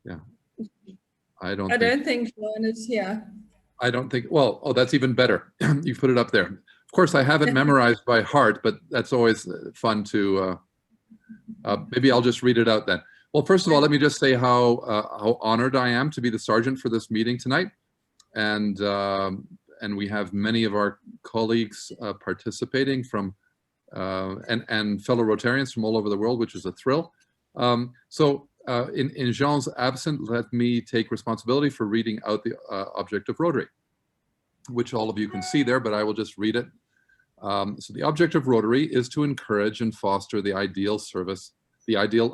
Yeah. I don't think John is here. I don't think, well, oh, that's even better. You put it up there. Of course, I haven't memorized by heart, but that's always fun to, maybe I'll just read it out then. Well, first of all, let me just say how honored I am to be the sergeant for this meeting tonight. And we have many of our colleagues participating from, and fellow Rotarians from all over the world, which is a thrill. In Jean's absence, let me take responsibility for reading out the object of Rotary, which all of you can see there, but I will just read it. So the object of Rotary is to encourage and foster the ideal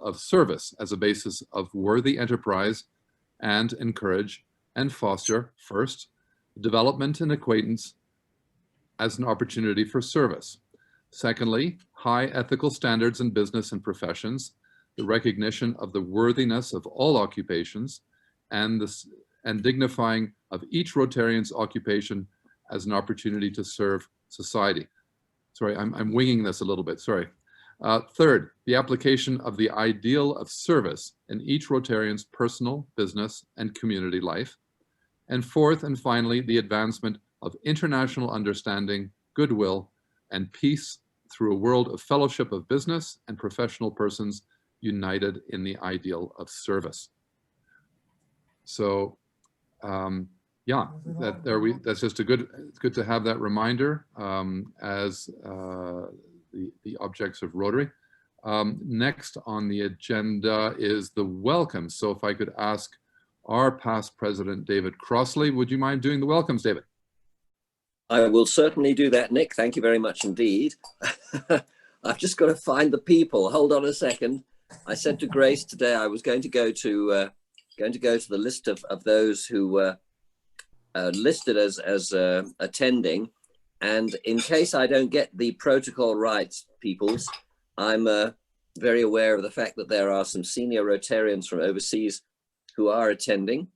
of service as a basis of worthy enterprise, and encourage and foster, first, development and acquaintance as an opportunity for service. Secondly, high ethical standards in business and professions, the recognition of the worthiness of all occupations, and dignifying of each Rotarian's occupation as an opportunity to serve society. Sorry, I'm winging this a little bit, sorry. Third, the application of the ideal of service in each Rotarian's personal, business, and community life. And fourth, and finally, the advancement of international understanding, goodwill, and peace through a world of fellowship of business and professional persons united in the ideal of service. So, yeah, that's just it's good to have that reminder as the objects of Rotary. Next on the agenda is the welcome. So if I could ask our past president, David Crossley, would you mind doing the welcomes, David? I will certainly do that, Nick. Thank you very much indeed. I've just got to find the people. Hold on a second. I said to Grace today I was going to go to the list of those who were listed as attending, and in case I don't get the protocol right, peoples, I'm very aware of the fact that there are some senior Rotarians from overseas who are attending.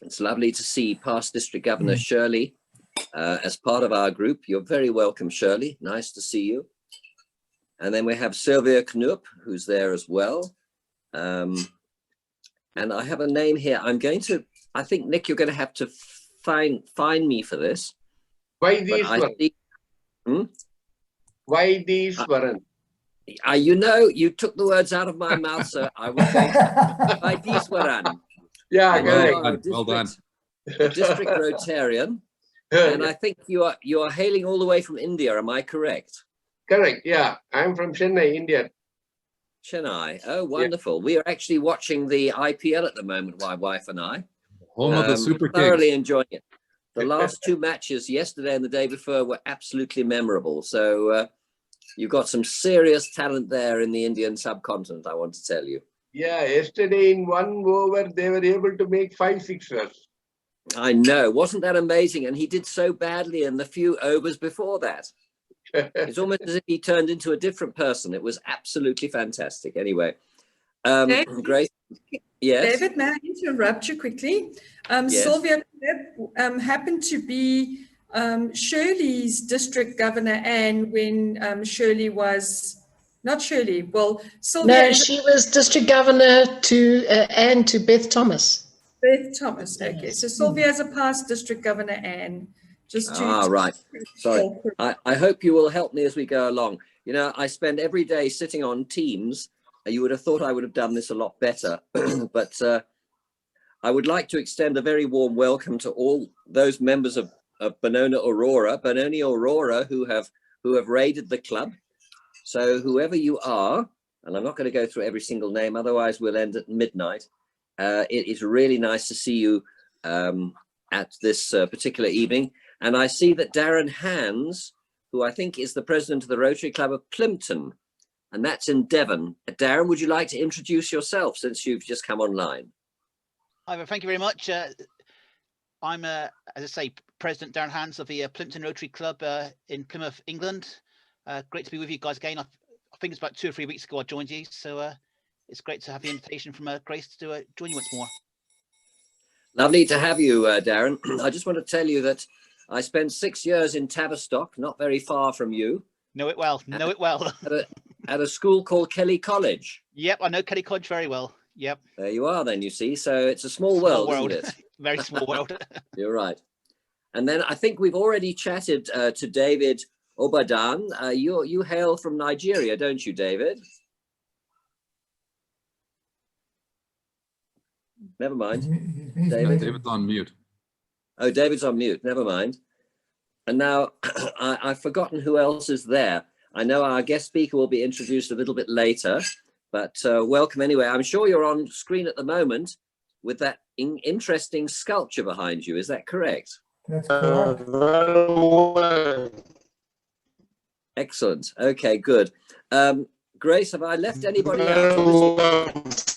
It's lovely to see past District Governor Shirley as part of our group. You're very welcome, Shirley. Nice to see you. And then we have Sylvia Knoop, who's there as well. And I have a name here. I think, Nick, you're going to have to find me for this. Why these one? Why these one? You took the words out of my mouth, sir. I was going to by Diswaran. Yeah, well done. District Rotarian. And I think you are hailing all the way from India, am I correct? Correct, yeah. I'm from Chennai, India. Chennai, oh, wonderful. Yeah. We are actually watching the IPL at the moment, my wife and I. Home of the Super Kings. Thoroughly enjoying it. The last two matches, yesterday and the day before, were absolutely memorable. So you've got some serious talent there in the Indian subcontinent, I want to tell you. Yeah, yesterday in 1 over, they were able to make 5 sixers. I know, wasn't that amazing? And he did so badly in the few overs before that. It's almost as if he turned into a different person. It was absolutely fantastic. Anyway, Grace, yes? David, may I interrupt you quickly? Yes. Sylvia happened to be Shirley's district governor, and when Shirley was, not Shirley, well, Sylvia. No, she was district governor to Anne to Beth Thomas. Beth Thomas, okay. So Sylvia is a past district governor, Anne. Just right. Sorry. I hope you will help me as we go along. You know, I spend every day sitting on Teams. You would have thought I would have done this a lot better, but I would like to extend a very warm welcome to all those members of Benoni Aurora who have raided the club. So whoever you are, and I'm not going to go through every single name, otherwise we'll end at midnight. It is really nice to see you at this particular evening. And I see that Darren Hands, who I think is the president of the Rotary Club of Plimpton, and that's in Devon. Darren, would you like to introduce yourself since you've just come online? Hi, thank you very much. I'm, as I say, President Darren Hands of the Plimpton Rotary Club in Plymouth, England. Great to be with you guys again. I think it's about 2 or 3 weeks ago I joined you, so it's great to have the invitation from Grace to join you once more. Lovely to have you, Darren. I just want to tell you that I spent 6 years in Tavistock, not very far from you. Know it well, know it well. At a school called Kelly College. Yep, I know Kelly College very well. Yep. There you are then, you see. So it's a small world, isn't it? Very small world. You're right. And then I think we've already chatted to David Obadan. You hail from Nigeria, don't you, David? Never mind. David. David's on mute. Oh, David's on mute. Never mind. And now I've forgotten who else is there. I know our guest speaker will be introduced a little bit later, but welcome anyway. I'm sure you're on screen at the moment with that interesting sculpture behind you. Is that correct? That's correct. Excellent. Okay, good. Grace, have I left anybody out?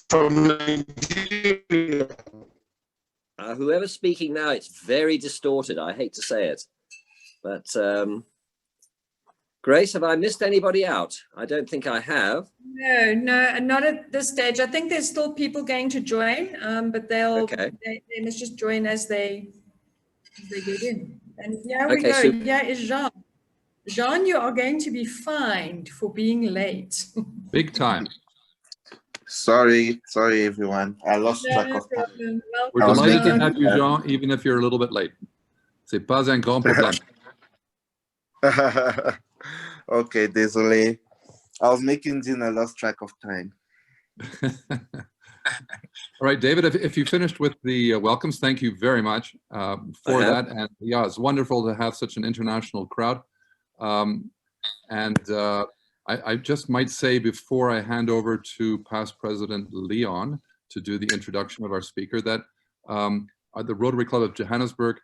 From Nigeria. Whoever's speaking now, it's very distorted. I hate to say it. But Grace, have I missed anybody out? I don't think I have. No, not at this stage. I think there's still people going to join, but they must just join as they get in. And here we go. Super. Here is Jean. Jean, you are going to be fined for being late. Big time. Sorry everyone. I lost track of time. problem. We're I was delighted to making- have you, Jean, even if you're a little bit late. C'est pas un grand problème. Okay, désolé. I was making dinner, I lost track of time. All right, David, if you finished with the welcomes, thank you very much for that. And yeah, it's wonderful to have such an international crowd. I just might say before I hand over to past President Leon to do the introduction of our speaker that the Rotary Club of Johannesburg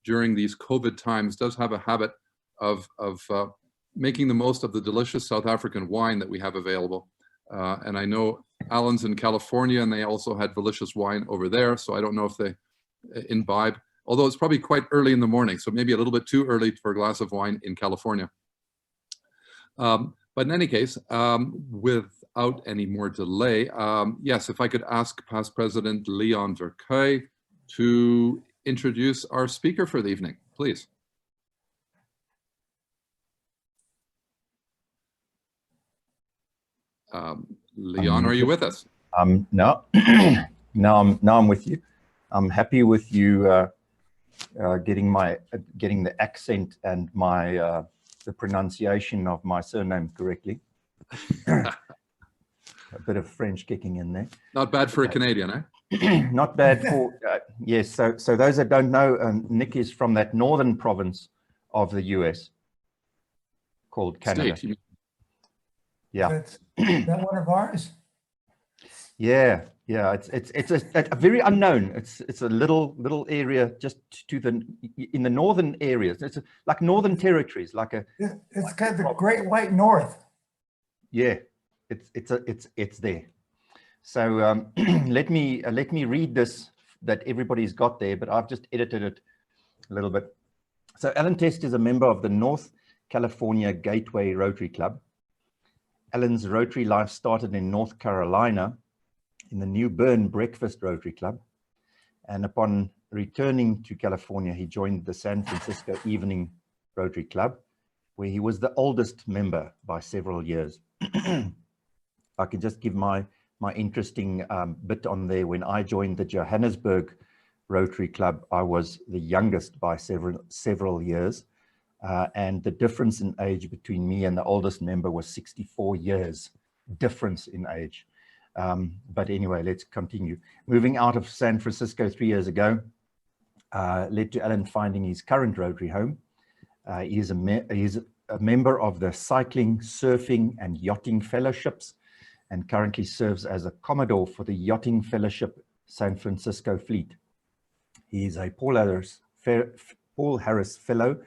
during these COVID times does have a habit of making the most of the delicious South African wine that we have available. And I know Alan's in California and they also had delicious wine over there. So I don't know if they imbibe, although it's probably quite early in the morning. So maybe a little bit too early for a glass of wine in California. But in any case, without any more delay, yes, if I could ask past President Leon Verkeuy to introduce our speaker for the evening, please. Leon, are you with us? No, now I'm with you. I'm happy with you getting the accent and the pronunciation of my surname correctly. A bit of French kicking in there. Not bad for a Canadian, eh? Not bad for yes. So those that don't know, Nick is from that northern province of the US called Canada. State. Yeah. That's that one of ours? Yeah. It's a very unknown. It's a little area just in the northern areas. It's like Northern Territories, like a. It's kind of the Great White North. Yeah, it's there. So let me read this that everybody's got there, but I've just edited it a little bit. So Alan Test is a member of the North California Gateway Rotary Club. Alan's Rotary life started in North Carolina in the New Bern Breakfast Rotary Club. And upon returning to California, he joined the San Francisco Evening Rotary Club, where he was the oldest member by several years. I can just give my interesting bit on there. When I joined the Johannesburg Rotary Club, I was the youngest by several years. And the difference in age between me and the oldest member was 64 years difference in age. But anyway, let's continue. Moving out of San Francisco 3 years ago led to Alan finding his current Rotary home. He is a member of the Cycling, Surfing and Yachting Fellowships and currently serves as a Commodore for the Yachting Fellowship San Francisco Fleet. He is a Paul Harris Fellow,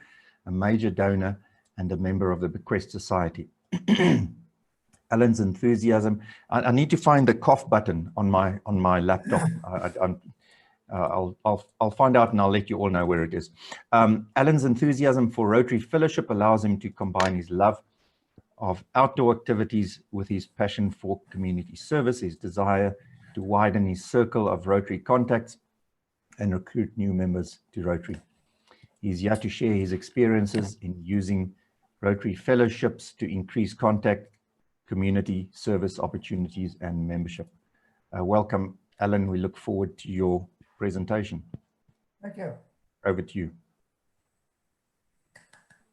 a major donor and a member of the Bequest Society. Alan's enthusiasm. I need to find the cough button on my laptop. I'll find out and I'll let you all know where it is. Alan's enthusiasm for Rotary Fellowship allows him to combine his love of outdoor activities with his passion for community service, his desire to widen his circle of Rotary contacts and recruit new members to Rotary. He's here to share his experiences in using Rotary Fellowships to increase contact, community service opportunities and membership. welcome, Alan. We look forward to your presentation. Thank you. Over to you.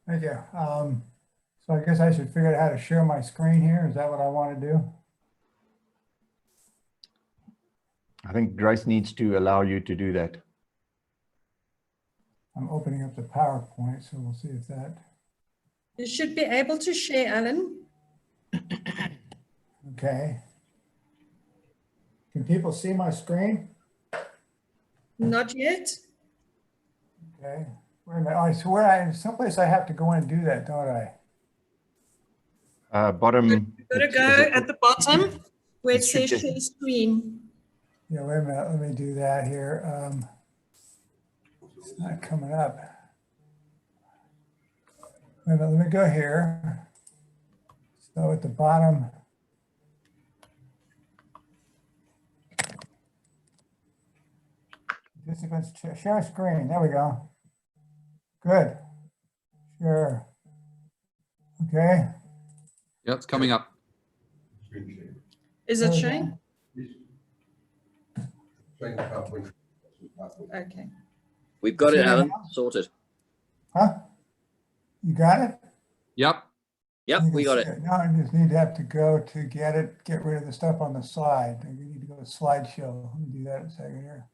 Thank you. So I guess I should figure out how to share my screen here. Is that what I want to do? I think Grace needs to allow you to do that. I'm opening up the PowerPoint, so we'll see if that. You should be able to share, Alan. Okay. Can people see my screen? Not yet. Okay. Wait a minute. I swear, someplace I have to go in and do that, don't I? Bottom. You've got to go at the bottom where it says just- share screen. Yeah, wait a minute. Let me do that here. It's not coming up. Wait a minute. Let me go here. So at the bottom. Participants share screen. There we go. Good. Sure. Okay. Yeah, it's coming up. Is it There we showing? go. Okay. We've got it, See Alan. now? Sorted. Huh? You got it? Yep. Yep, You we can got see it. Now I just need to have to go to get it, get rid of the stuff on the slide. We need to go to slideshow. Let me do that in a second here.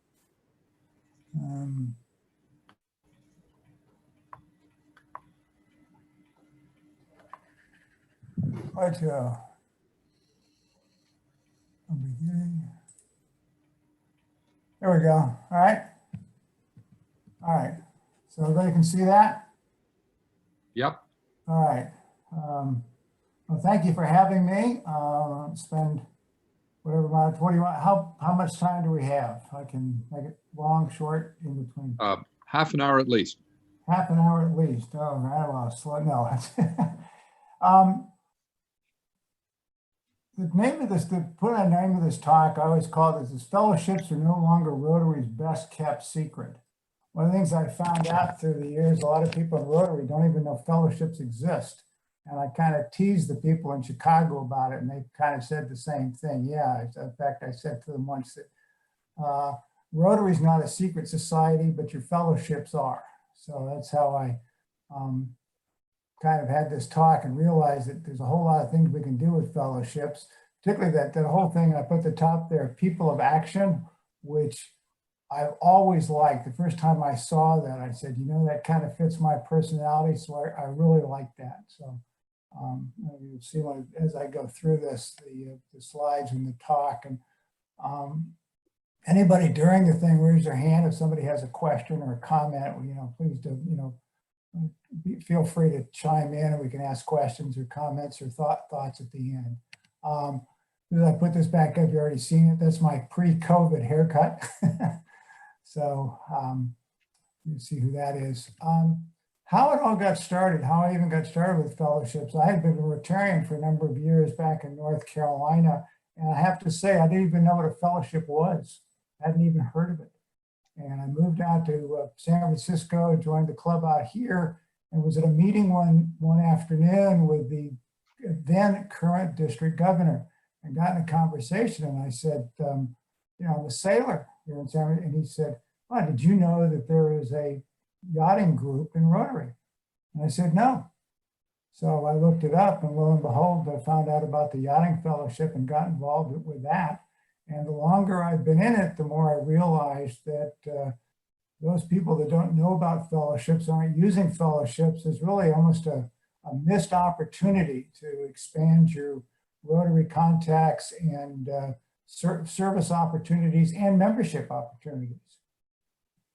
Slideshow. I'm beginning. There we go. All right. All right. So everybody can see that? Yep. All right. Well, thank you for having me. Spend whatever amount. What do you want? How much time do we have? I can make it long, short, in between. Half an hour at least. Half an hour at least. Oh, right. Well, slow. No. The name of this, to put a name of this talk, I always call it this: fellowships are no longer Rotary's best kept secret. One of the things I found out through the years, a lot of people in Rotary don't even know fellowships exist. And I kind of teased the people in Chicago about it, and they kind of said the same thing. Yeah, in fact, I said to them once that Rotary's not a secret society, but your fellowships are. So that's how I kind of had this talk and realized that there's a whole lot of things we can do with fellowships, particularly that whole thing I put at the top there, people of action, which I've always liked. The first time I saw that, I said, you know, that kind of fits my personality. So I really like that. So you'll see as I go through this, the slides and the talk. And anybody during the thing, raise their hand if somebody has a question or a comment. You know, please do, you know, feel free to chime in, and we can ask questions or comments or thoughts at the end. As I put this back up, you've already seen it. That's my pre-COVID haircut. So you see who that is. How it all got started, how I even got started with fellowships. I had been a Rotarian for a number of years back in North Carolina. And I have to say, I didn't even know what a fellowship was. I hadn't even heard of it. And I moved out to San Francisco, joined the club out here, and was at a meeting one afternoon with the then current district governor, and got in a conversation. And I said, you know, I'm a sailor here in San Francisco. And he said, oh, did you know that there is a yachting group in Rotary? And I said, no. So I looked it up, and lo and behold, I found out about the Yachting Fellowship and got involved with that. And the longer I've been in it, the more I realized that those people that don't know about fellowships, aren't using fellowships, is really almost a missed opportunity to expand your Rotary contacts and service opportunities and membership opportunities.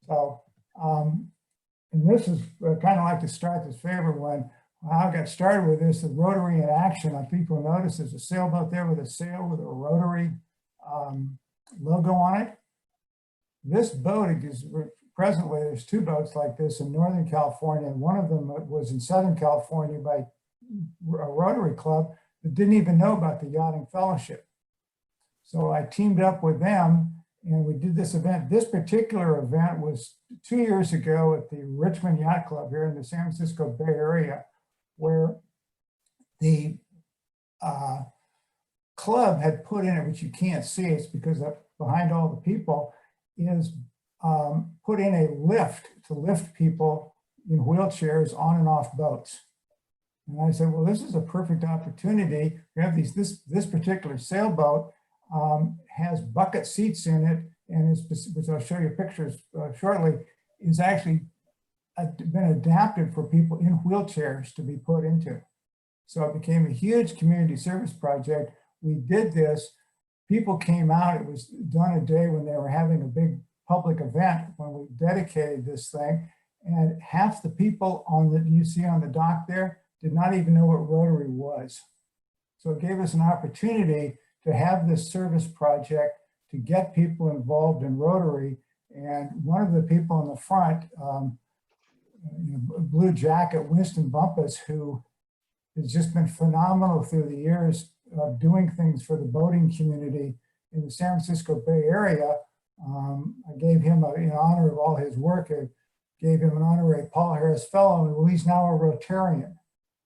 So, and this is kind of like to start this favorite one. How I got started with this, the Rotary in action. People notice there's a sailboat there with a sail with a Rotary logo on it. This boat is presently, there's two boats like this in Northern California. One of them was in Southern California by a Rotary club that didn't even know about the Yachting Fellowship. So I teamed up with them and we did this event. This particular event was 2 years ago at the Richmond Yacht Club here in the San Francisco Bay Area, where the club had put in it, which you can't see, it's because behind all the people, is put in a lift to lift people in wheelchairs on and off boats. And I said, well, this is a perfect opportunity. We have this particular sailboat has bucket seats in it, and which I'll show you pictures shortly, is actually been adapted for people in wheelchairs to be put into. So it became a huge community service project. We did this. People came out. It was done a day when they were having a big public event when we dedicated this thing. And half the people you see on the dock there did not even know what Rotary was. So it gave us an opportunity to have this service project to get people involved in Rotary. And one of the people in the front, blue jacket, Winston Bumpus, who has just been phenomenal through the years of doing things for the boating community in the San Francisco Bay Area. I gave him, in honor of all his work, I gave him an honorary Paul Harris Fellow, and well, he's now a Rotarian.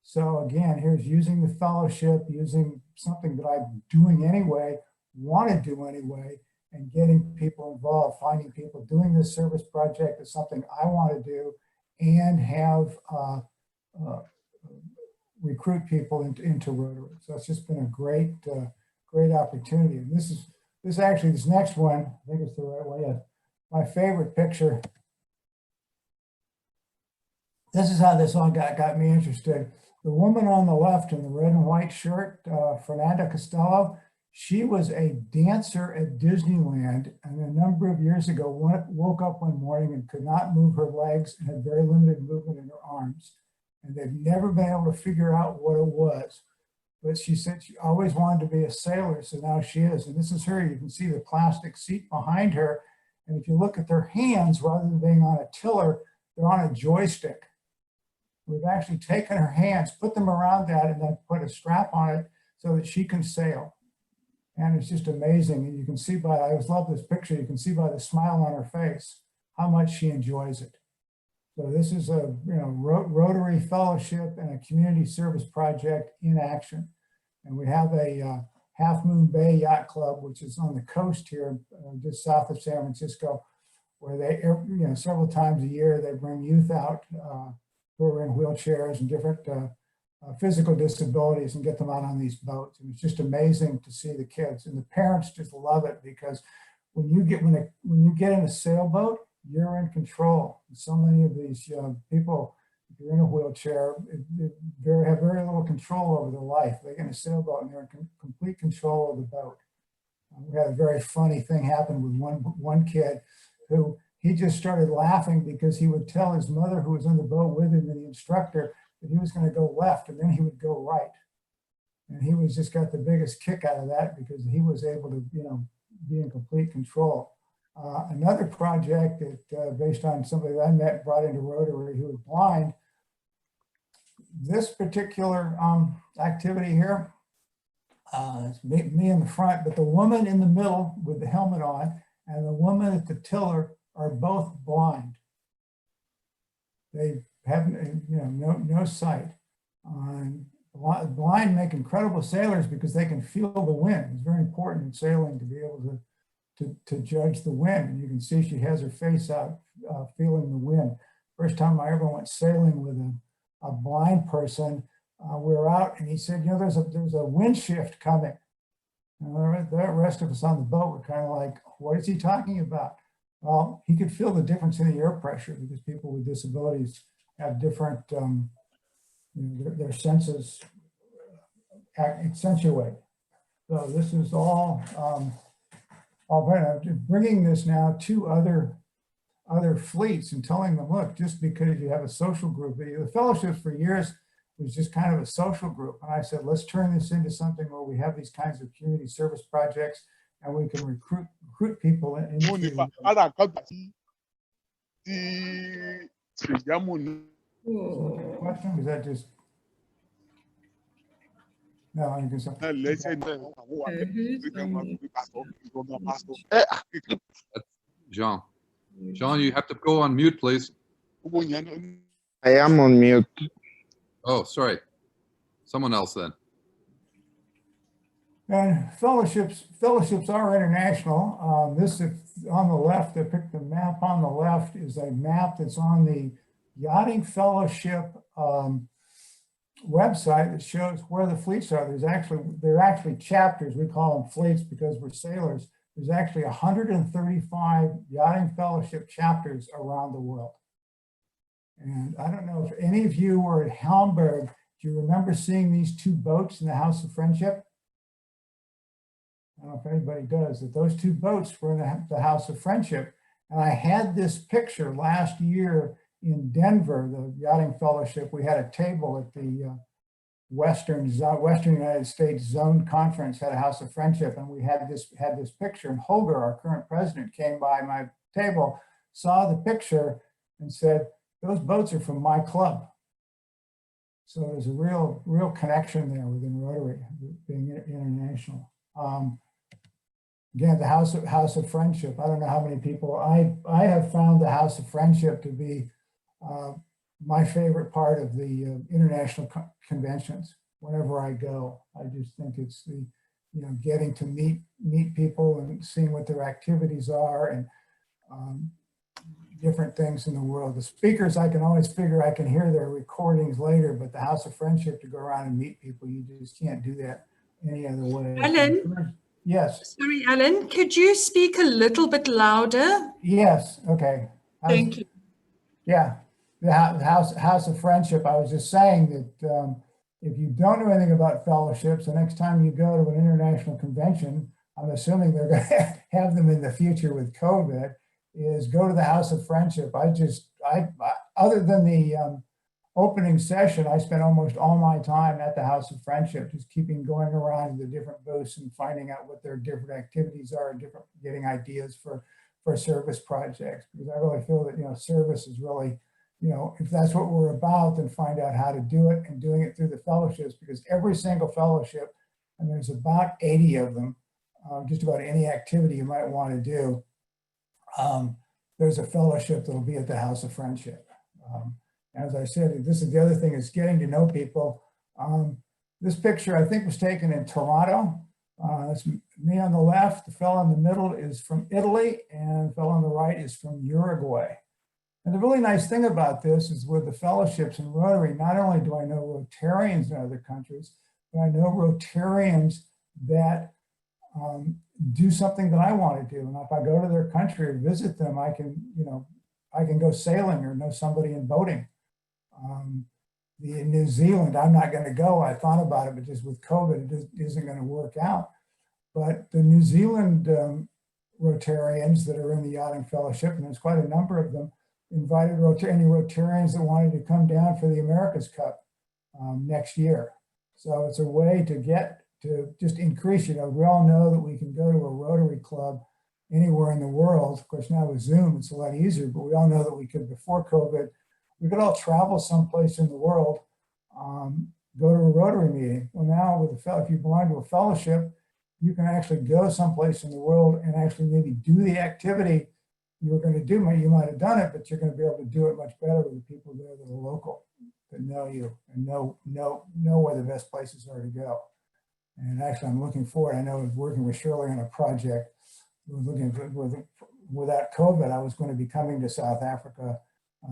So again, here's using the fellowship, using something that I'm doing anyway, want to do anyway, and getting people involved, finding people doing this service project is something I want to do, and have recruit people into Rotary. So it's just been a great, great opportunity. And this next one, I think it's the right way. Yeah. My favorite picture. This is how this all got me interested. The woman on the left in the red and white shirt, Fernanda Costello, she was a dancer at Disneyland, and a number of years ago woke up one morning and could not move her legs and had very limited movement in her arms. And they've never been able to figure out what it was. But she said she always wanted to be a sailor, so now she is. And this is her. You can see the plastic seat behind her. And if you look at their hands, rather than being on a tiller, they're on a joystick. We've actually taken her hands, put them around that, and then put a strap on it so that she can sail. And it's just amazing. And you can see I always love this picture, you can see by the smile on her face how much she enjoys it. So this is a Rotary Fellowship and a community service project in action. And we have a Half Moon Bay Yacht Club, which is on the coast here, just south of San Francisco, where they, several times a year, they bring youth out who are in wheelchairs and different physical disabilities and get them out on these boats. And it's just amazing to see the kids, and the parents just love it, because when you get in a sailboat, you're in control. So many of these people, if you're in a wheelchair, have very little control over their life. They get in a sailboat and they're in complete control of the boat. We had a very funny thing happen with one kid who, he just started laughing because he would tell his mother, who was on the boat with him and the instructor, that he was going to go left and then he would go right. And he was just got the biggest kick out of that because he was able to, be in complete control. Another project that based on somebody that I met and brought into Rotary who was blind, this particular activity here, it's me in the front, but the woman in the middle with the helmet on and the woman at the tiller are both blind. They have no sight. Blind make incredible sailors because they can feel the wind. It's very important in sailing to be able to judge the wind. And you can see she has her face out feeling the wind. First time I ever went sailing with a blind person, we were out and he said, there's a wind shift coming. And the rest of us on the boat were kind of like, what is he talking about? Well, he could feel the difference in the air pressure because people with disabilities have different, their senses accentuate. So this is all bringing this now to other fleets and telling them, look, just because you have a social group, the fellowship for years was just kind of a social group. And I said, let's turn this into something where we have these kinds of community service projects and we can recruit people into question? Was that just no? You can say. Jean. Jean, you have to go on mute, please. I am on mute. Oh, sorry. Someone else then. And fellowships are international. This is on the left, I picked the map on the left is a map that's on the Yachting Fellowship website that shows where the fleets are. There are actually chapters. We call them fleets because we're sailors. There's actually 135 Yachting Fellowship chapters around the world. And I don't know if any of you were at Hamburg. Do you remember seeing these two boats in the House of Friendship? I don't know if anybody does, that those two boats were in the House of Friendship. And I had this picture last year in Denver, the Yachting Fellowship. We had a table at the Western United States Zone Conference, had a House of Friendship, and we had this picture. And Holger, our current president, came by my table, saw the picture, and said, "Those boats are from my club." So there's a real connection there within Rotary, being international. Again, the House of Friendship. I don't know how many people I have found the House of Friendship to be my favorite part of the international conventions. Whenever I go, I just think it's the getting to meet people and seeing what their activities are and different things in the world. The speakers, I can always figure I can hear their recordings later, but the House of Friendship, to go around and meet people, you just can't do that any other way. Alan? Yes. Sorry, Alan, could you speak a little bit louder? Yes, okay. Thank you. Yeah, the House of Friendship. I was just saying that if you don't know anything about fellowships, the next time you go to an international convention, I'm assuming they're going to have them in the future with COVID, is go to the House of Friendship. Other than the opening session, I spent almost all my time at the House of Friendship, just going around to the different booths and finding out what their different activities are, getting ideas for service projects, because I really feel that, service is really, if that's what we're about, then find out how to do it, and doing it through the fellowships, because every single fellowship, and there's about 80 of them, just about any activity you might want to do, there's a fellowship that'll be at the House of Friendship. As I said, this is the other thing, is getting to know people. This picture, I think, was taken in Toronto. That's me on the left. The fellow in the middle is from Italy, and the fellow on the right is from Uruguay. And the really nice thing about this is, with the fellowships in Rotary, not only do I know Rotarians in other countries, but I know Rotarians that do something that I want to do. And if I go to their country or visit them, I can go sailing or know somebody in boating. In New Zealand, I'm not going to go. I thought about it, but just with COVID, it isn't going to work out. But the New Zealand Rotarians that are in the Yachting Fellowship, and there's quite a number of them, invited any Rotarians that wanted to come down for the America's Cup next year. So it's a way to just increase, we all know that we can go to a Rotary club anywhere in the world. Of course, now with Zoom, it's a lot easier, but we all know that we could, before COVID, we could all travel someplace in the world, go to a Rotary meeting. Well, now if you belong to a fellowship, you can actually go someplace in the world and actually maybe do the activity you were going to do. You might have done it, but you're going to be able to do it much better with the people there that are local, that know you and know where the best places are to go. And actually, I'm looking forward. I know I was working with Shirley on a project. Without COVID, I was going to be coming to South Africa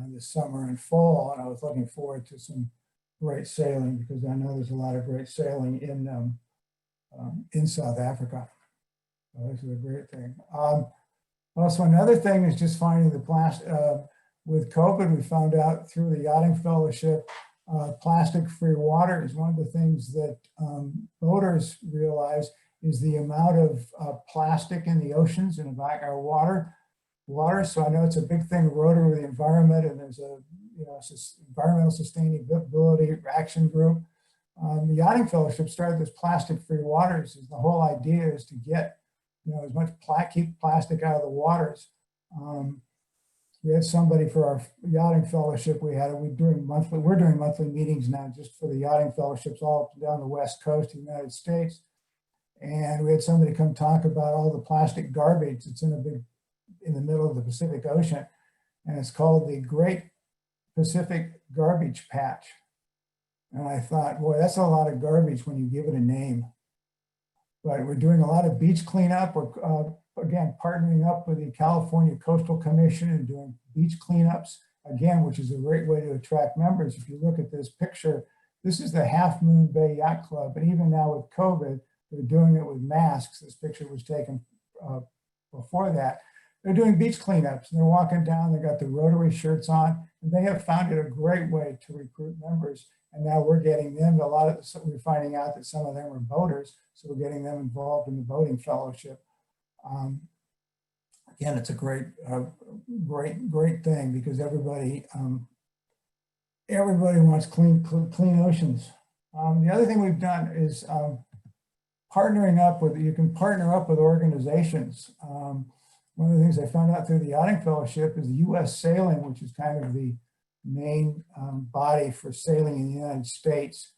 this summer and fall, and I was looking forward to some great sailing, because I know there's a lot of great sailing in South Africa. So this is a great thing. Also, another thing is just finding the plastic. With COVID, we found out through the Yachting Fellowship, plastic-free water is one of the things that boaters realize is the amount of plastic in the oceans and our water. So I know it's a big thing in Rotary with the environment, and there's a environmental sustainability action group. The Yachting Fellowship started this plastic-free waters. The whole idea is to get as much keep plastic out of the waters. We had somebody for our Yachting Fellowship. We're doing monthly meetings now just for the Yachting Fellowships all up and down the West Coast of the United States. And we had somebody come talk about all the plastic garbage that's in the middle of the Pacific Ocean. And it's called the Great Pacific Garbage Patch. And I thought, boy, that's a lot of garbage when you give it a name. but we're doing a lot of beach cleanup. We're, again, partnering up with the California Coastal Commission and doing beach cleanups, again, which is a great way to attract members. If you look at this picture, this is the Half Moon Bay Yacht Club. And even now with COVID, they're doing it with masks. This picture was taken before that. They're doing beach cleanups and they're walking down, they got the Rotary shirts on, and they have found it a great way to recruit members. And now we're getting them, we're finding out that some of them are boaters, so we're getting them involved in the boating fellowship. Again, it's a great thing because everybody wants clean oceans. The other thing we've done is partnering up with, you can partner up with organizations. One of the things I found out through the Yachting Fellowship is the U.S. Sailing, which is kind of the main body for sailing in the United States.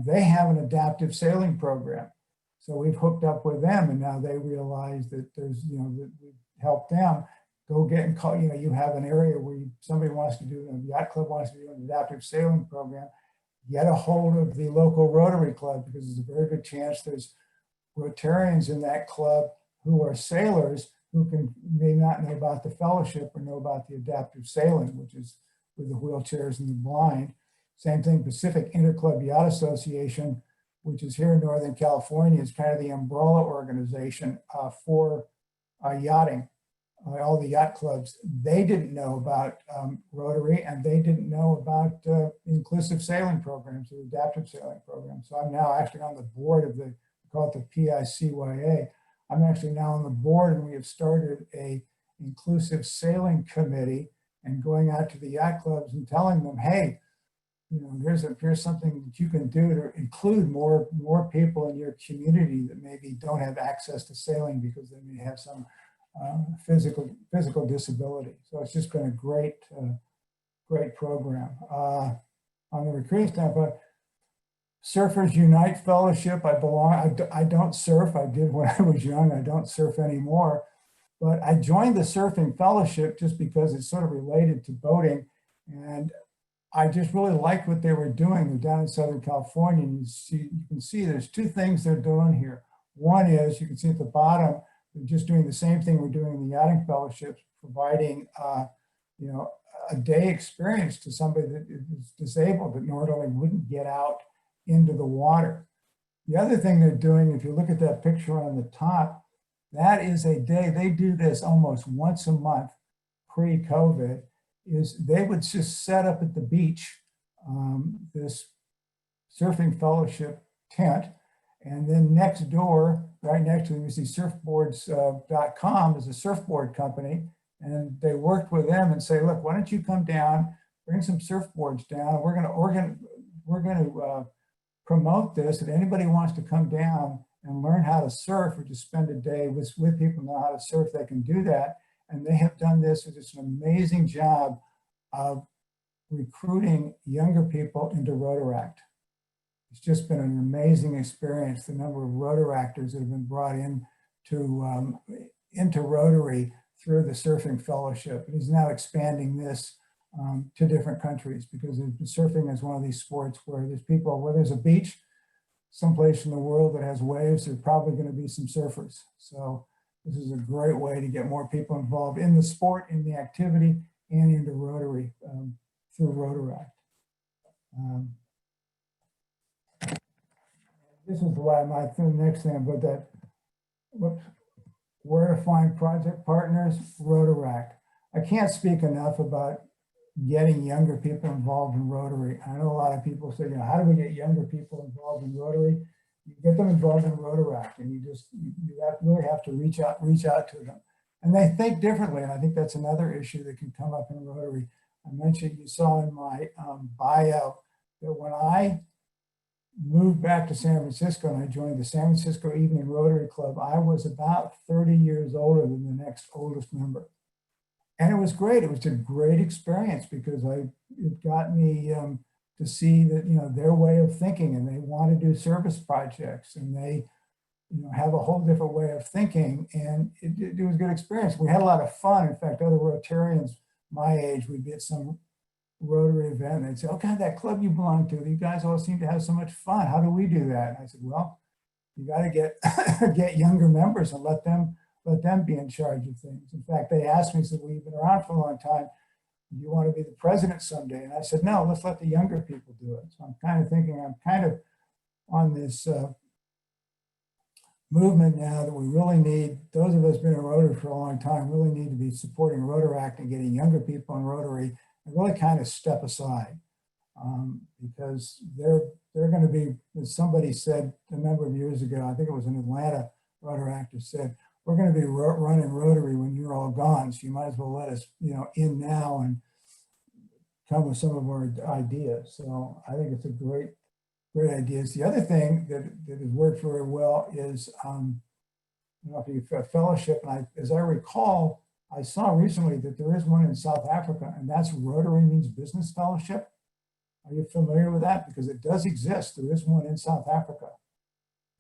They have an adaptive sailing program. So we've hooked up with them, and now they realize that there's, that we help them go get and call, you have an area where somebody wants to do, the yacht club wants to do an adaptive sailing program, get a hold of the local Rotary Club, because there's a very good chance there's Rotarians in that club who are sailors who may not know about the fellowship or know about the adaptive sailing, which is with the wheelchairs and the blind. Same thing, Pacific Interclub Yacht Association, which is here in Northern California, is kind of the umbrella organization for yachting. All the yacht clubs, they didn't know about Rotary, and they didn't know about inclusive sailing programs or adaptive sailing programs. So I'm now actually on the board of we call it the PICYA. I'm actually now on the board, and we have started a inclusive sailing committee and going out to the yacht clubs and telling them, hey, here's something that you can do to include more people in your community that maybe don't have access to sailing because they may have some physical disability. So it's just been a great program. On the recruiting standpoint, Surfers Unite Fellowship, I don't surf. I did when I was young. I don't surf anymore. But I joined the Surfing Fellowship just because it's sort of related to boating. And I just really liked what they were doing. They're down in Southern California. And you can see there's two things they're doing here. One is, you can see at the bottom, they're just doing the same thing we're doing in the Yachting Fellowships, providing a day experience to somebody that is disabled that normally wouldn't get out into the water. The other thing they're doing, if you look at that picture on the top, that is a day, they do this almost once a month pre-COVID, is they would just set up at the beach this Surfing Fellowship tent, and then next door, right next to them, you see surfboards.com is a surfboard company, and they worked with them and say, look, why don't you come down, bring some surfboards down, we're going to promote this, and anybody wants to come down and learn how to surf or just spend a day with people who know how to surf, they can do that. And they have done this with just an amazing job of recruiting younger people into Rotaract. It's just been an amazing experience, the number of Rotaractors that have been brought into Rotary through the Surfing Fellowship. And he's now expanding this to different countries, because surfing is one of these sports where there's a beach someplace in the world that has waves, there's probably going to be some surfers. So this is a great way to get more people involved in the sport, in the activity, and into Rotary through Rotaract. This is why the next thing about that, where to find project partners, Rotaract. I can't speak enough about getting younger people involved in Rotary. I know a lot of people say, how do we get younger people involved in Rotary? You get them involved in Rotaract, and you really have to reach out to them. And they think differently, and I think that's another issue that can come up in Rotary. I mentioned, you saw in my bio, that when I moved back to San Francisco and I joined the San Francisco Evening Rotary Club, I was about 30 years older than the next oldest member. And it was great. It was a great experience because it got me to see that, their way of thinking, and they want to do service projects, and they, have a whole different way of thinking. And it was a good experience. We had a lot of fun. In fact, other Rotarians my age would be at some Rotary event and they'd say, oh God, that club you belong to, you guys all seem to have so much fun. How do we do that? And I said, well, you got to get get younger members and let them be in charge of things. In fact, they asked me, said, well, you've been around for a long time. Do you want to be the president someday? And I said, no, let's let the younger people do it. So I'm kind of thinking, I'm kind of on this movement now that we really need, those of us been in Rotary for a long time, really need to be supporting Rotaract and getting younger people in Rotary and really kind of step aside. Because they're going to be, as somebody said a number of years ago, I think it was an Atlanta Rotaractor said, we're going to be running Rotary when you're all gone, so you might as well let us, in now and come with some of our ideas. So I think it's a great idea. The other thing that has worked very well is, if you have a fellowship, and as I recall, I saw recently that there is one in South Africa, and that's Rotary Means Business Fellowship. Are you familiar with that? Because it does exist. There is one in South Africa.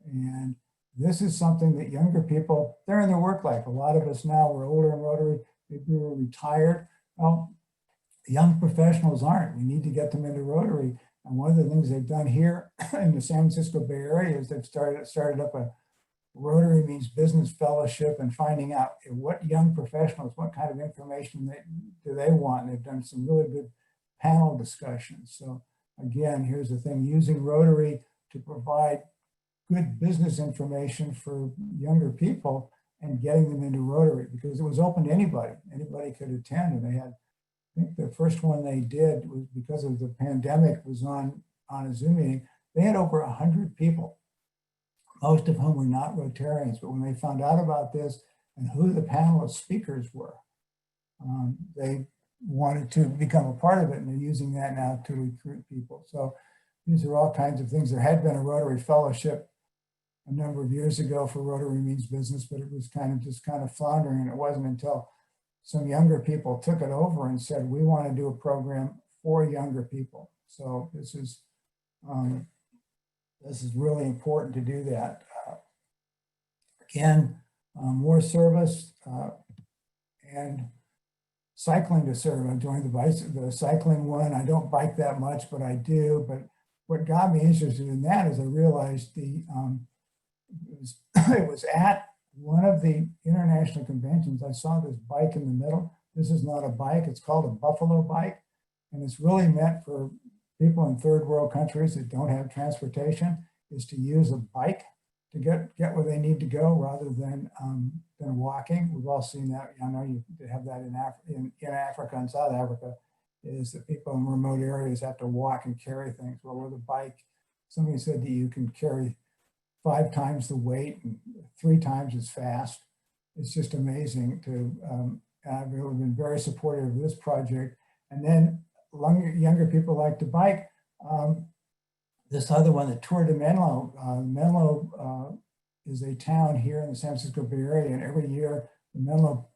And this is something that younger people, they're in their work life. A lot of us now, we're older in Rotary, maybe we're retired. Well, young professionals aren't. We need to get them into Rotary. And one of the things they've done here in the San Francisco Bay Area is they've started up a Rotary Means Business Fellowship and finding out what young professionals, what kind of information do they want. And they've done some really good panel discussions. So again, here's the thing, using Rotary to provide good business information for younger people and getting them into Rotary, because it was open to anybody. Anybody could attend, and they had, I think the first one they did was because of the pandemic was on a Zoom meeting. They had over 100 people, most of whom were not Rotarians, but when they found out about this and who the panel of speakers were, they wanted to become a part of it, and they're using that now to recruit people. So these are all kinds of things. There had been a Rotary Fellowship a number of years ago for Rotary Means Business, but it was kind of floundering, and it wasn't until some younger people took it over and said, we want to do a program for younger people. So this is really important to do that. Again, more service and cycling to serve. I joined the cycling one. I don't bike that much, but I do. But what got me interested in that is I realized it was at one of the international conventions. I saw this bike in the middle. This is not a bike. It's called a buffalo bike. And it's really meant for people in third world countries that don't have transportation, is to use a bike to get where they need to go rather than walking. We've all seen that. I know you have that in Africa and South Africa, is that people in remote areas have to walk and carry things. Well, with a bike, somebody said that you can carry 5 times the weight and 3 times as fast. It's just amazing I've really been very supportive of this project. And then younger people like to bike. This other one, the Tour de Menlo. Menlo is a town here in the San Francisco Bay Area, and every year the Menlo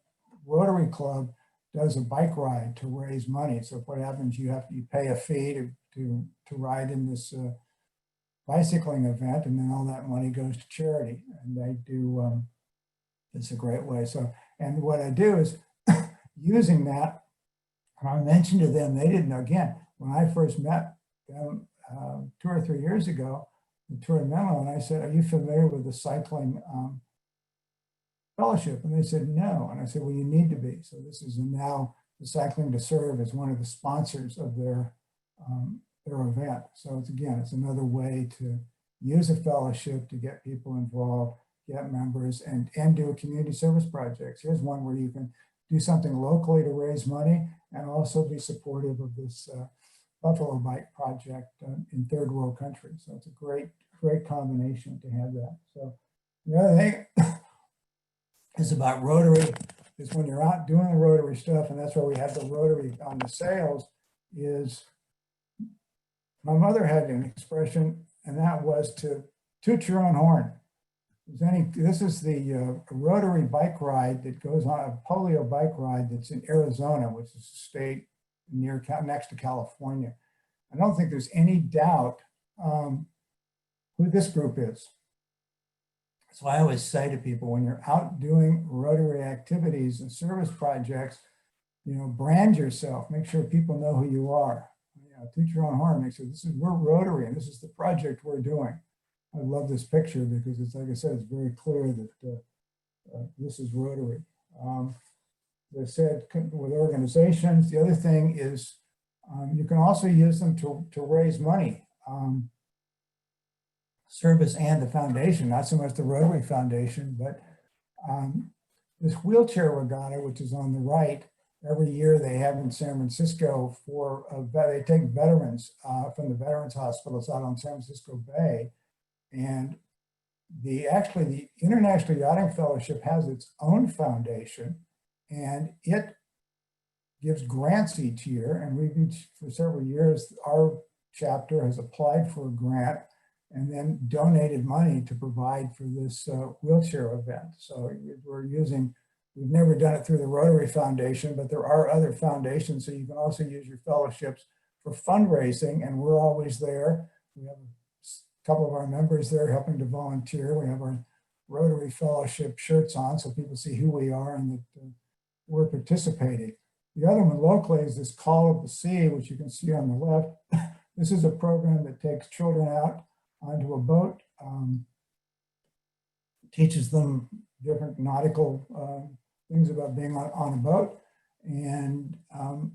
Rotary Club does a bike ride to raise money. So what happens, you pay a fee to ride in this bicycling event, and then all that money goes to charity. And they do, it's a great way. So, and what I do is using that, I mentioned to them, they didn't know, again, when I first met them 2 or 3 years ago, the Tour de Menlo, and I said, are you familiar with the cycling fellowship? And they said, no. And I said, well, you need to be. So this is now the Cycling to Serve is one of the sponsors of their event. So it's another way to use a fellowship to get people involved, get members, and do community service projects. Here's one where you can do something locally to raise money and also be supportive of this Buffalo Bike project in third world countries. So it's a great combination to have that. So the other thing is about Rotary is when you're out doing the Rotary stuff, and that's why we have the Rotary on the sales, is my mother had an expression, and that was to toot your own horn. This is the Rotary bike ride that goes on, a polio bike ride that's in Arizona, which is a state next to California. I don't think there's any doubt who this group is. So I always say to people, when you're out doing Rotary activities and service projects, brand yourself, make sure people know who you are. Toot your own horn, make sure we're Rotary and this is the project we're doing. I love this picture because it's, like I said, it's very clear that this is Rotary. As I said, with organizations, the other thing is you can also use them to raise money. Service and the foundation, not so much the Rotary Foundation, but this wheelchair regatta, which is on the right, every year they have in San Francisco for, they take veterans from the Veterans Hospitals out on San Francisco Bay. And the International Yachting Fellowship has its own foundation, and it gives grants each year. And we've for several years, our chapter has applied for a grant and then donated money to provide for this wheelchair event. So we've never done it through the Rotary Foundation, but there are other foundations. So you can also use your fellowships for fundraising, and we're always there. We have a couple of our members there helping to volunteer. We have our Rotary Fellowship shirts on so people see who we are and that we're participating. The other one locally is this Call of the Sea, which you can see on the left. This is a program that takes children out onto a boat, teaches them different nautical things about being on a boat. And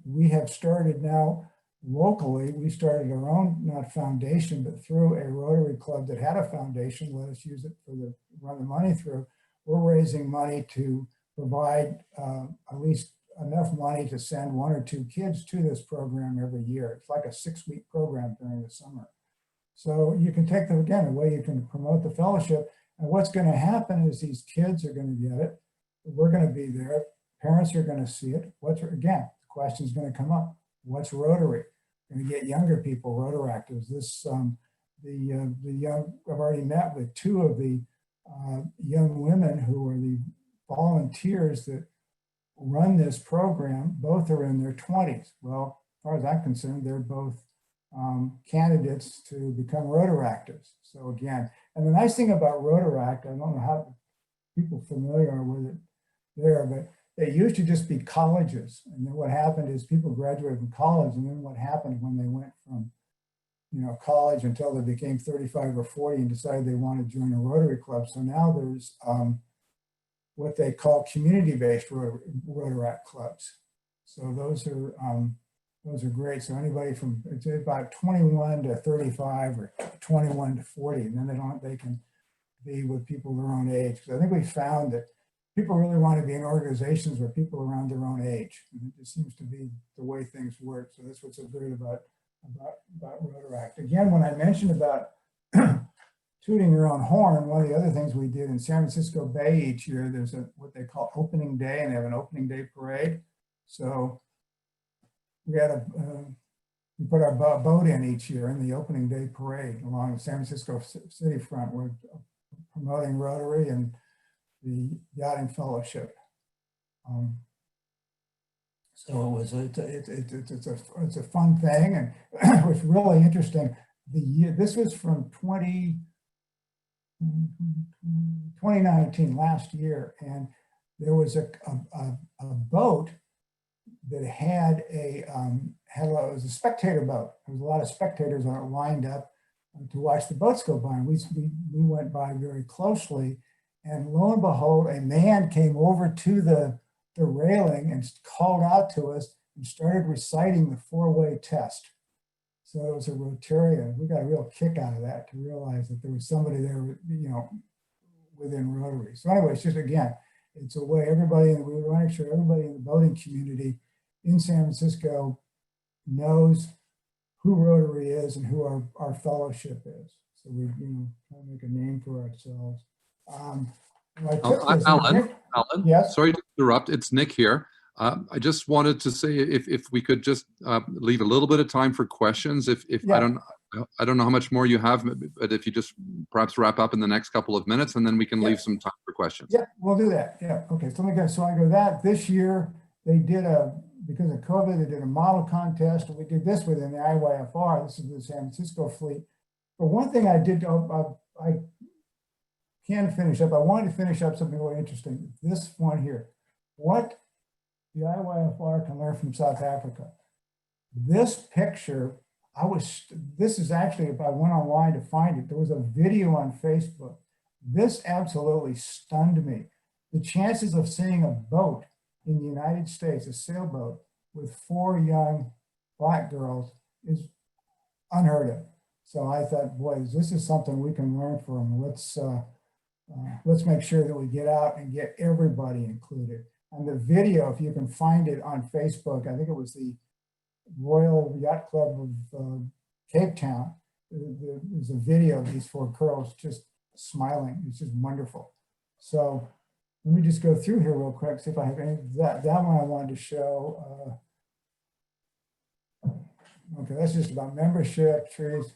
we have started now locally, we started our own, not foundation, but through a Rotary Club that had a foundation, let us use it for run the money through. We're raising money to provide at least enough money to send 1 or 2 kids to this program every year. It's like a 6-week program during the summer. So you can take them, again, a way you can promote the fellowship. And what's going to happen is these kids are going to get it. We're going to be there. Parents are going to see it. Again, the question is going to come up. What's Rotary? Going to get younger people, Rotaract. This, I've already met with 2 of the young women who are the volunteers that run this program. Both are in their 20s. Well, as far as I'm concerned, they're both candidates to become Rotaractors. So again, and the nice thing about Rotaract, I don't know how people familiar are with it there, but they used to just be colleges. And then what happened is people graduated from college, and then what happened when they went from college until they became 35 or 40 and decided they wanted to join a Rotary Club. So now there's what they call community-based Rotaract clubs. So those are great. So anybody from, it's about 21 to 35 or 21 to 40, and then they can be with people their own age. Because I think we found that people really want to be in organizations where people are around their own age. And it just seems to be the way things work. So that's what's so great about Rotaract. Again, when I mentioned about tooting your own horn, one of the other things we did in San Francisco Bay each year, there's what they call opening day, and they have an opening day parade. So we had we put our boat in each year in the opening day parade along the San Francisco city front. We're promoting Rotary and the Yachting Fellowship. So it's a fun thing, and it was really interesting. This was from 2019, last year, and there was a boat that had it was a spectator boat. There was a lot of spectators on it lined up to watch the boats go by. And we went by very closely, and lo and behold, a man came over to the railing and called out to us and started reciting the 4-way test. So it was a Rotarian. We got a real kick out of that, to realize that there was somebody there, within Rotary. So anyway, it's just, again, it's a way we want to make sure everybody in the boating community in San Francisco knows who Rotary is and who our fellowship is. So we, try to make a name for ourselves. Alan, yes? Sorry to interrupt. It's Nick here. I just wanted to say if we could just leave a little bit of time for questions. Yeah. I don't know how much more you have, but if you just perhaps wrap up in the next couple of minutes, and then we can leave some time for questions. Yeah, we'll do that. Yeah. Okay. So I go that this year they did because of COVID, they did a model contest, and we did this within the IYFR. This is the San Francisco fleet. But one thing I did, I can finish up. I wanted to finish up something really interesting. This one here, what the IYFR can learn from South Africa. This picture this is actually, if I went online to find it, there was a video on Facebook. This absolutely stunned me. The chances of seeing a boat in the United States, a sailboat with 4 young Black girls, is unheard of. So I thought, boy, this is something we can learn from. Let's make sure that we get out and get everybody included. And the video, if you can find it on Facebook, I think it was the Royal Yacht Club of Cape Town. There's a video of these 4 girls just smiling. It's just wonderful. So let me just go through here real quick, see if I have any. That one I wanted to show. Okay, that's just about membership, trees.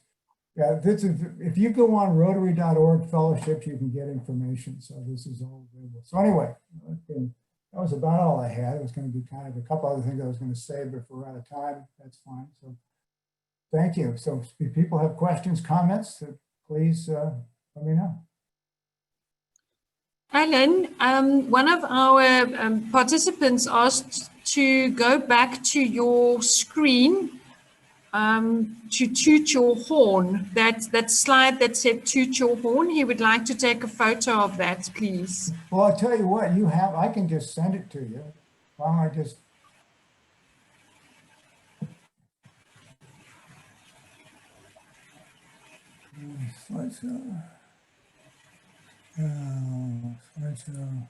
Yeah, this is, if you go on Rotary.org fellowships, you can get information. So this is all available. So anyway, that was about all I had. It was going to be kind of a couple other things I was going to say, but if we're out of time, that's fine. So thank you. So if people have questions, comments, please let me know. Alan, one of our participants asked to go back to your screen to toot your horn. That slide that said toot your horn, he would like to take a photo of that, please. Well, I'll tell you what, I can just send it to you. Why don't I just. Slideshow. Slideshow.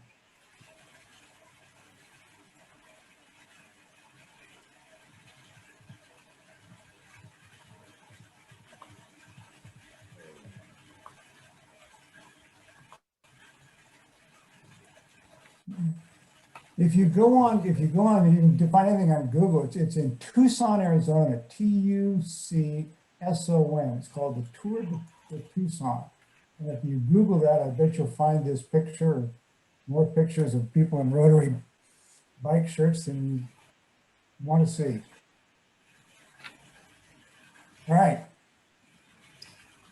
If you go on, you can find anything on Google. It's in Tucson, Arizona. Tucson. It's called the Tour de Tucson. And if you Google that, I bet you'll find this picture, more pictures of people in Rotary bike shirts than you want to see. All right.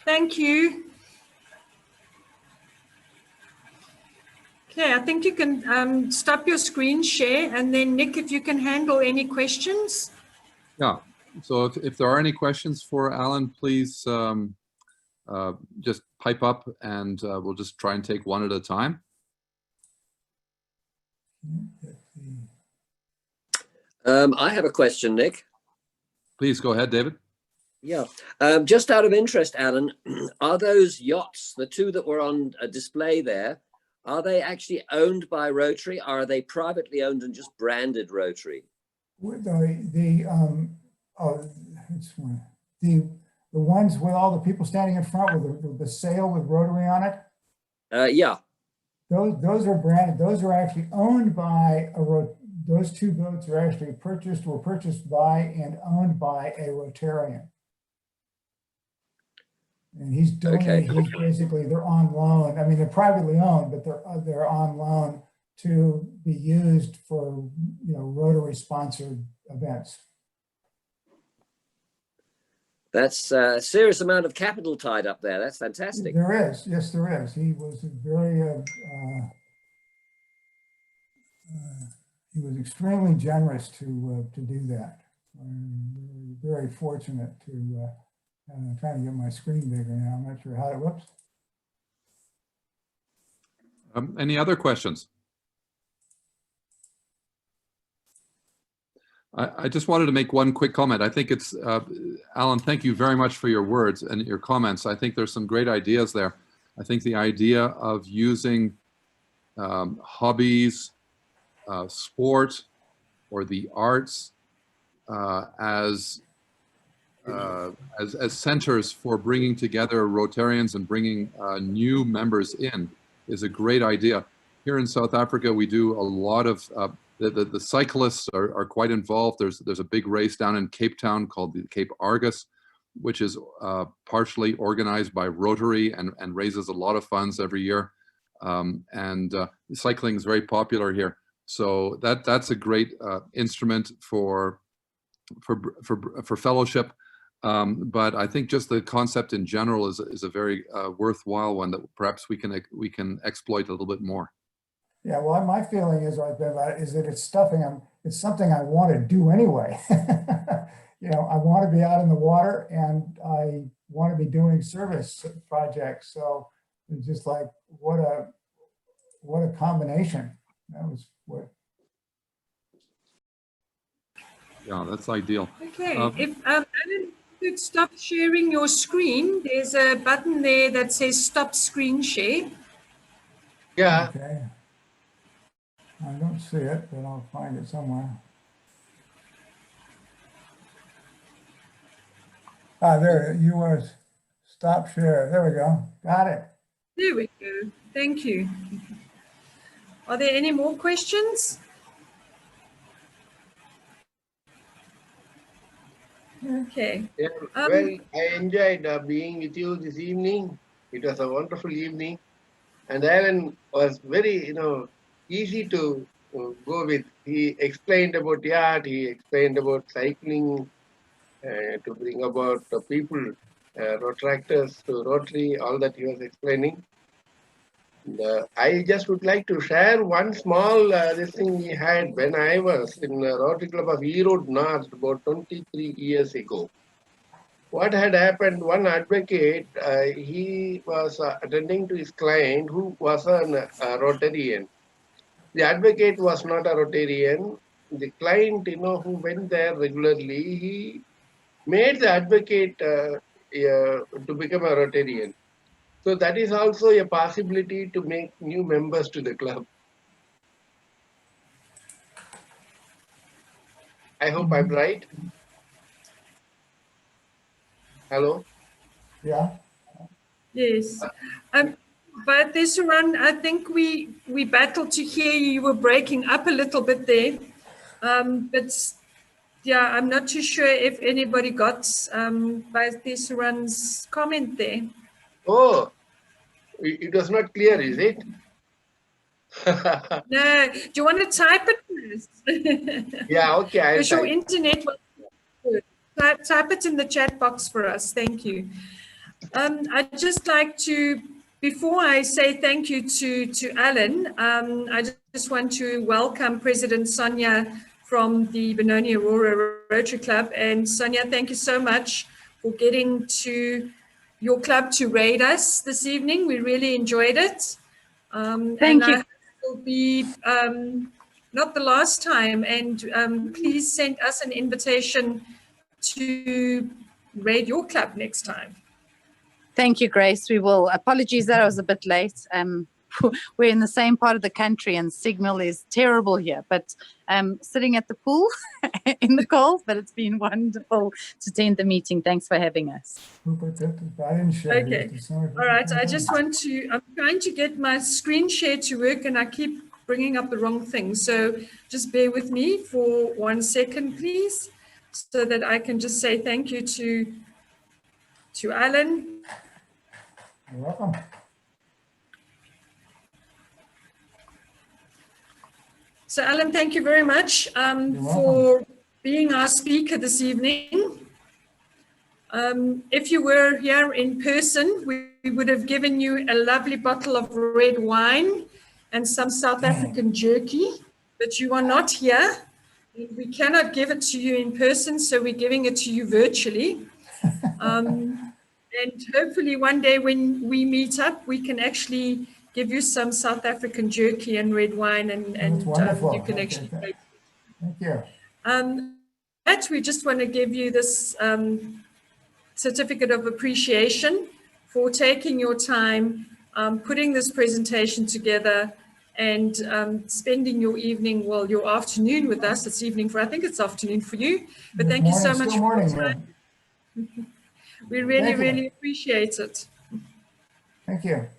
Thank you. Okay, I think you can stop your screen share, and then Nick, if you can handle any questions. Yeah, so if there are any questions for Alan, please just pipe up and we'll just try and take one at a time. I have a question, Nick. Please go ahead, David. Yeah, just out of interest, Alan, are those yachts, the 2 that were on a display there, are they actually owned by Rotary, or are they privately owned and just branded Rotary? The ones with all the people standing in front with the sail with Rotary on it? Yeah. Those are branded. Those are actually owned by those 2 boats are actually were purchased by and owned by a Rotarian. And he's donating, he's basically, they're on loan. I mean, they're privately owned, but they're on loan to be used for, Rotary sponsored events. That's a serious amount of capital tied up there. That's fantastic. There is, yes, there is. He was he was extremely generous to do that. I'm very fortunate to. I'm trying to get my screen bigger now. I'm not sure how it looks. Any other questions? I just wanted to make one quick comment. I think it's, Alan, thank you very much for your words and your comments. I think there's some great ideas there. I think the idea of using hobbies, sport, or the arts as centers for bringing together Rotarians and bringing new members in is a great idea. Here in South Africa, we do a lot of, the cyclists are quite involved. There's a big race down in Cape Town called the Cape Argus, which is partially organized by Rotary and raises a lot of funds every year. Cycling is very popular here. So that's a great instrument for fellowship. But I think just the concept in general is a very worthwhile one that perhaps we can exploit a little bit more. Yeah, well, my feeling is that it's something I want to do anyway. you know, I want to be out in the water and I want to be doing service projects. So it's just like, what a combination. That was what. Yeah, that's ideal. Okay, if Alan, you could stop sharing your screen. There's a button there that says stop screen share. Yeah, Okay. I don't see it, but I'll find it somewhere. Ah, there, you was stop share. There we go. Got it. There we go. Thank you. Are there any more questions? Okay. yeah. Well, I enjoyed being with you this evening. It was a wonderful evening. And Alan was very, easy to go with. He explained about yacht, he explained about cycling, to bring about the people, Rotaractors to Rotary, all that he was explaining. And, I just would like to share one small this thing we had when I was in the Rotary Club of Erode North about 23 years ago. What had happened, one advocate, he was attending to his client who was a Rotarian. The advocate was not a Rotarian. The client, who went there regularly, he made the advocate to become a Rotarian. So that is also a possibility to make new members to the club. I hope I'm right. Hello? Yeah. Yes. But this one, I think we battled to hear you. You were breaking up a little bit there. But yeah, I'm not too sure if anybody got by this run's comment there. Oh, it was not clear, is it? No, do you want to type it first? Yeah, okay. I'll Because your type. internet was good. Type it in the chat box for us. Thank you. I'd just like to, before I say thank you to Alan, I just want to welcome President Sonia from the Benoni Aurora Rotary Club. And Sonia, thank you so much for getting to your club to raid us this evening. We really enjoyed it. Thank you. And it will be not the last time. And please send us an invitation to raid your club next time. Thank you, Grace. We will. Apologies that I was a bit late. We're in the same part of the country and signal is terrible here, but sitting at the pool in the cold, but it's been wonderful to attend the meeting. Thanks for having us. I didn't share. Okay. All right. I just want to, I'm trying to get my screen share to work and I keep bringing up the wrong thing. So just bear with me for 1 second, please, so that I can just say thank you to Alan. You're welcome. So Alan, thank you very much for being our speaker this evening. If you were here in person, we would have given you a lovely bottle of red wine and some South African jerky, but you are not here. We cannot give it to you in person, so we're giving it to you virtually. And hopefully one day when we meet up, we can actually give you some South African jerky and red wine, and you can actually take it. Thank you. That we just want to give you this certificate of appreciation for taking your time, putting this presentation together, and spending your evening, well, your afternoon with us. It's evening I think it's afternoon for you, but thank you so much for your time. We really, really appreciate it. Thank you.